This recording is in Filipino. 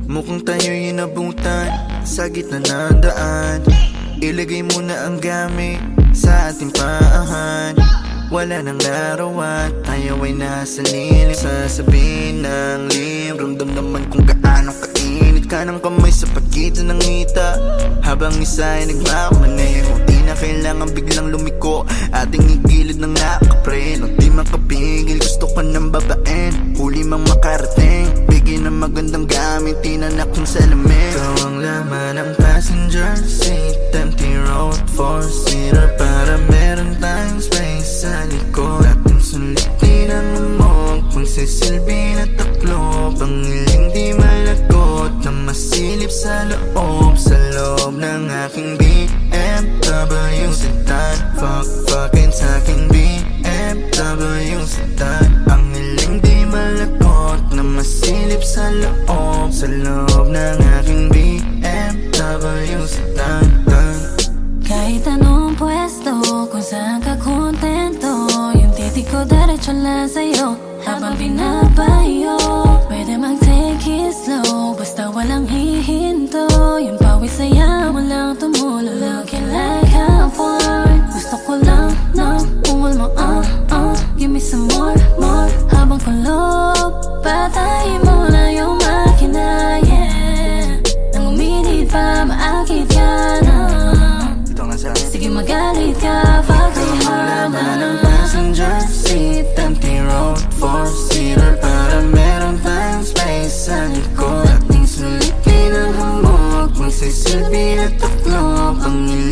Mukhang tayo'y inabutan sa gitna ng daan. Ilagay mo na ang gamit sa ating paahan. Wala nang larawan, tayo ay nasa lilim. Sasabihin ng lim, ramdam naman kung gaano kainit ka ng kamay sa pagitan ng ngita. Habang isa ay nagmamaneho, di na kailangan biglang lumiko. Ating igilid ng nakapre, nang di makapigil, gusto ka ng babaen. Huli mang makarating, bigyan ng magandang gamit, tinanak ng salamin. Ikaw ang laman ng passenger seat, empty road, four-seater, para meron tayong space sa likod. Ating sulitin ang amok, magsisilbi na taklob. Ang hiling di malagot na masilip sa loob. Sa loob ng aking BMW sedan, fuck-fuckin' sa aking BMW sedan. Ang hiling di malagot na masilip sa loob. Sa loob ng aking BMW sedan. Kahit anong pwesto, kung saan ka kontento, yung titik ko diretso lang sa'yo habang binabayo. Pwede mag-take it slow, basta walang hihinto. Yung pawis saya mo lang tumulo, looking like a porn. Gusto ko lang ng ungol mo, give me some more, more. Habang kulob, patayin mo na yung makina, yeah. Nang uminit pa, maakit ka na. Sige magalit ka, fuck me hard na ng passenger seat, empty road, four-seater, para meron tayong space sa likod. Ating sulipin ang hamog, magsisilbi na taklob. Ang